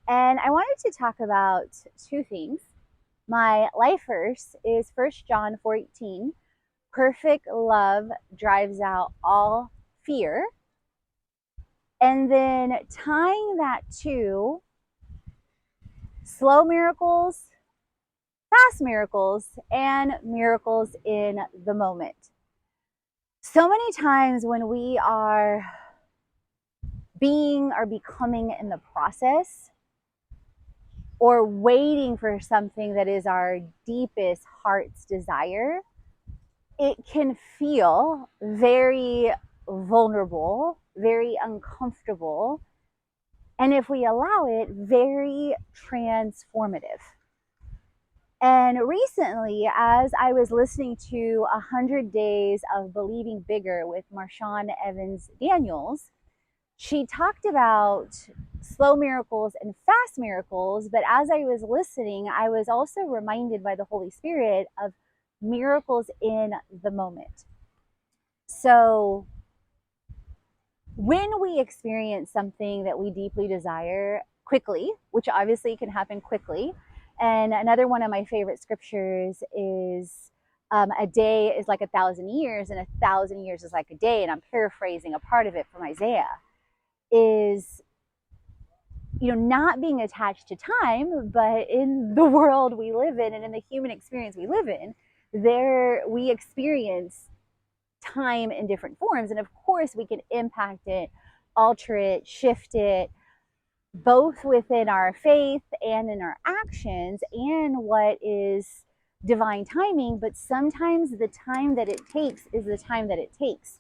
And I wanted to talk about two things. My life verse is 1 John 4:18. Perfect love drives out all fear. And then tying that to slow miracles, fast miracles, and miracles in the moment. So many times when we are being or becoming in the process, or waiting for something that is our deepest heart's desire, it can feel very vulnerable, very uncomfortable, and if we allow it, very transformative. And recently, as I was listening to 100 Days of Believing Bigger with Marshawn Evans Daniels, she talked about slow miracles and fast miracles. But as I was listening, I was also reminded by the Holy Spirit of miracles in the moment. So when we experience something that we deeply desire quickly, which obviously can happen quickly, and another one of my favorite scriptures is a day is like 1,000 years, and 1,000 years is like a day. And I'm paraphrasing a part of it from Isaiah. Is not being attached to time, but in the world we live in and in the human experience we live in, there we experience time in different forms. And of course, we can impact it, alter it, shift it, both within our faith and in our actions and what is divine timing. But sometimes the time that it takes is the time that it takes.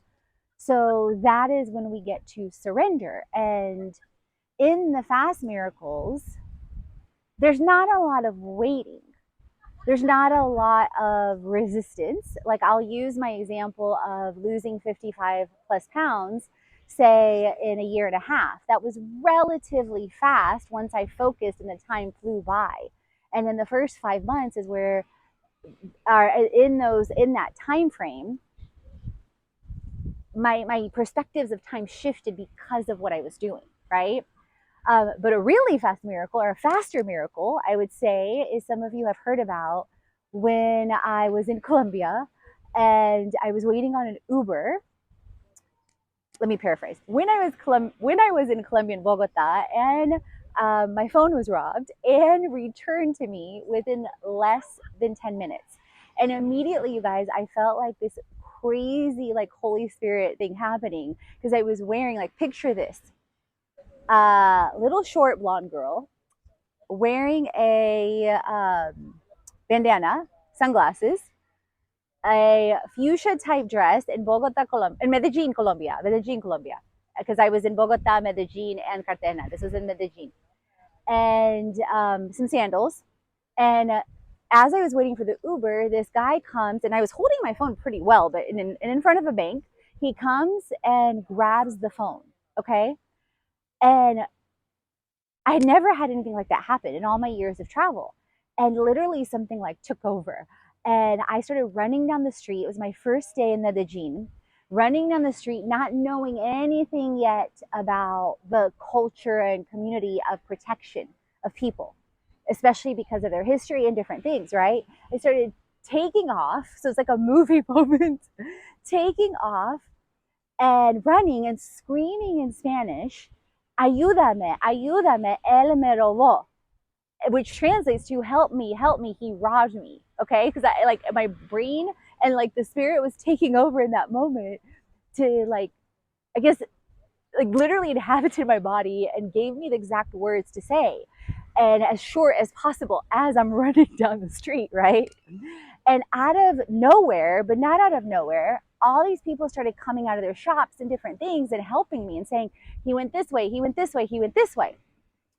So that is when we get to surrender. And in the fast miracles, there's not a lot of waiting. There's not a lot of resistance. Like, I'll use my example of losing 55 plus pounds, say in a year and a half. That was relatively fast once I focused and the time flew by. And then the first 5 months is where in that time frame, my perspectives of time shifted because of what I was doing, right? But a really fast miracle, or a faster miracle, I would say, is some of you have heard about when I was in Colombia and I was waiting on an Uber. Let me paraphrase. When I was in Colombia, in Bogota, and my phone was robbed and returned to me within less than 10 minutes. And immediately, you guys, I felt like this crazy, like, Holy Spirit thing happening, because I was wearing, like, picture this, little short blonde girl wearing a bandana, sunglasses, a fuchsia type dress in Bogota, Colombia, in Medellin, Colombia, because I was in Bogota, Medellin, and Cartagena. This was in Medellin, and some sandals. And as I was waiting for the Uber, this guy comes, and I was holding my phone pretty well, but in front of a bank, he comes and grabs the phone. Okay, and I had never had anything like that happen in all my years of travel. And literally something like took over. And I started running down the street. It was my first day in Medellin, running down the street, not knowing anything yet about the culture and community of protection of people, especially because of their history and different things, right? I started taking off. So it's like a movie moment, taking off and running and screaming in Spanish, ayúdame, ayúdame, él me robó, which translates to help me, he robbed me. Okay, because I, like, my brain and, like, the Spirit was taking over in that moment to, like, I guess, like, literally inhabited my body and gave me the exact words to say, and as short as possible as I'm running down the street, right? And out of nowhere, but not out of nowhere, all these people started coming out of their shops and different things and helping me and saying, he went this way, he went this way, he went this way.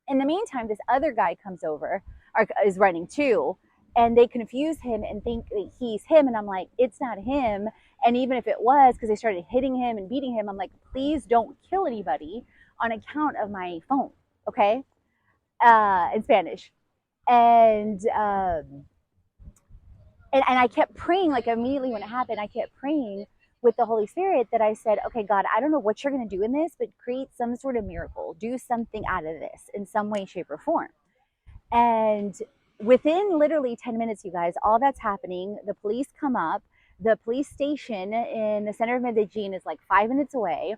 In the meantime, this other guy comes over, or is running too, and they confuse him and think that he's him. And I'm like, it's not him. And even if it was, because they started hitting him and beating him, I'm like, please don't kill anybody on account of my phone, okay? In Spanish. And I kept praying, like, immediately when it happened, I kept praying, with the Holy Spirit that I said, okay, God, I don't know what you're going to do in this, but create some sort of miracle, do something out of this in some way, shape, or form. And within literally 10 minutes, you guys, all that's happening, the police come up. The police station in the center of Medellin is like 5 minutes away.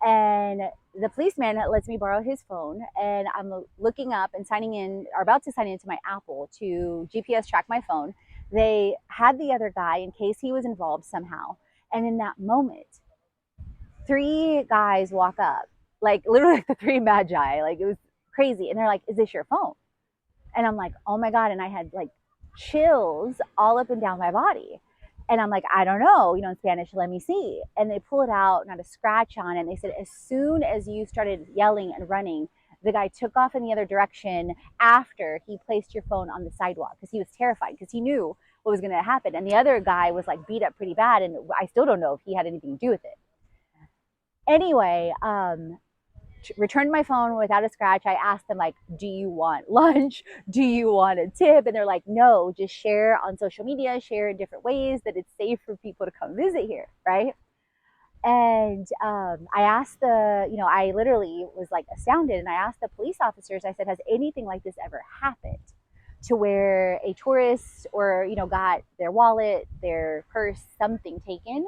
And the policeman lets me borrow his phone. And I'm looking up and signing in, or about to sign into my Apple to GPS track my phone. They had the other guy in case he was involved somehow. And in that moment, three guys walk up, like literally like the three magi. Like it was crazy. And they're like, is this your phone? And I'm like, oh my God. And I had like chills all up and down my body. And I'm like, I don't know, in Spanish, let me see. And they pull it out, not a scratch on it. And they said, as soon as you started yelling and running, the guy took off in the other direction after he placed your phone on the sidewalk because he was terrified because he knew what was going to happen. And the other guy was like beat up pretty bad. And I still don't know if he had anything to do with it. Anyway, returned my phone without a scratch. I asked them, like, do you want lunch? Do you want a tip? And they're like, no, just share on social media, share in different ways that it's safe for people to come visit here, right? And I asked I literally was like astounded. And I asked the police officers, I said, has anything like this ever happened to where a tourist or, got their wallet, their purse, something taken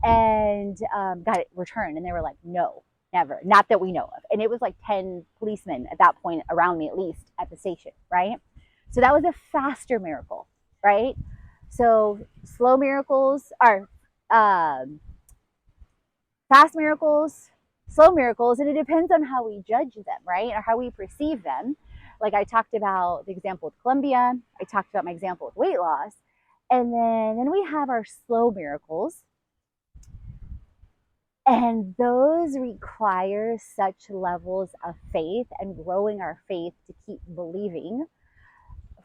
and got it returned? And they were like, no, never, not that we know of. And it was like 10 policemen at that point around me, at least at the station, right? So that was a faster miracle, right? So slow miracles are fast miracles, slow miracles, and it depends on how we judge them, right? Or how we perceive them. Like I talked about the example with Colombia, I talked about my example with weight loss. And then we have our slow miracles. And those require such levels of faith and growing our faith to keep believing.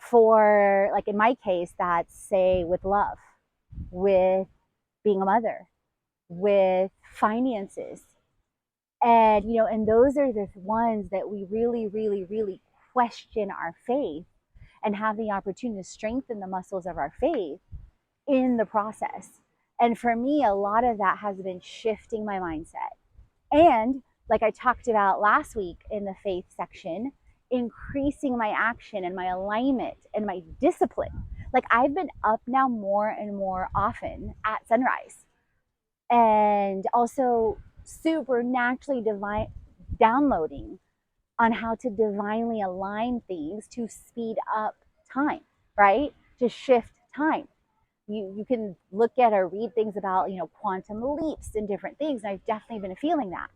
For, like in my case, that's say with love, with being a mother, with finances. And, and those are the ones that we really, really, really question our faith and have the opportunity to strengthen the muscles of our faith in the process. And for me, a lot of that has been shifting my mindset. And like I talked about last week in the faith section, increasing my action and my alignment and my discipline. Like I've been up now more and more often at sunrise. And also supernaturally divine downloading on how to divinely align things to speed up time, right? To shift time. You can look at or read things about, quantum leaps and different things. And I've definitely been feeling that.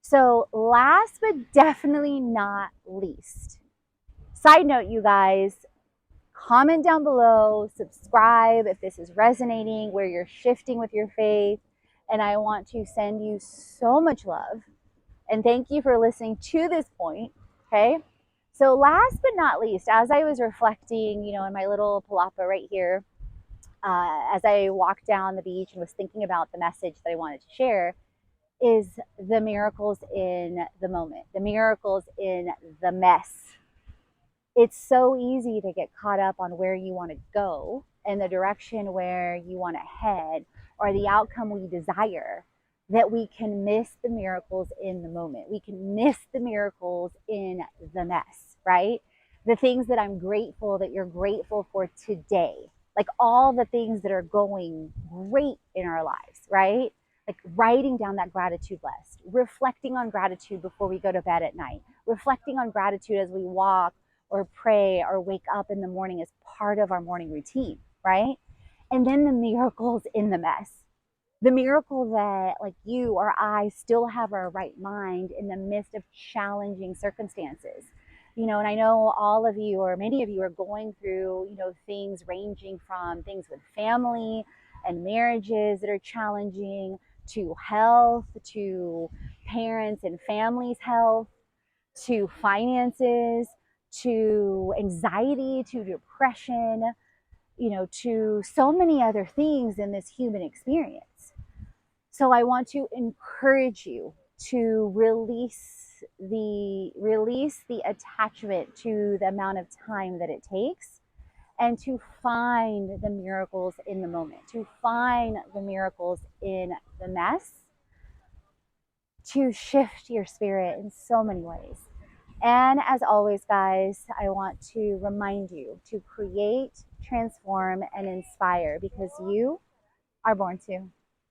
So last but definitely not least, side note, you guys, comment down below, subscribe if this is resonating, where you're shifting with your faith. And I want to send you so much love. And thank you for listening to this point, okay? So last but not least, as I was reflecting, in my little palapa right here, as I walked down the beach and was thinking about the message that I wanted to share, is the miracles in the moment, the miracles in the mess. It's so easy to get caught up on where you want to go and the direction where you want to head or the outcome we desire, that we can miss the miracles in the moment. We can miss the miracles in the mess, right? The things that I'm grateful that you're grateful for today, like all the things that are going great in our lives, right? Like writing down that gratitude list, reflecting on gratitude before we go to bed at night, reflecting on gratitude as we walk or pray or wake up in the morning as part of our morning routine, right? And then the miracles in the mess. The miracle that like you or I still have our right mind in the midst of challenging circumstances. And I know all of you or many of you are going through, things ranging from things with family and marriages that are challenging, to health, to parents and families' health, to finances, to anxiety, to depression, to so many other things in this human experience. So I want to encourage you to release the attachment to the amount of time that it takes, and to find the miracles in the moment, to find the miracles in the mess, to shift your spirit in so many ways. And as always, guys, I want to remind you to create, transform, and inspire because you are born to.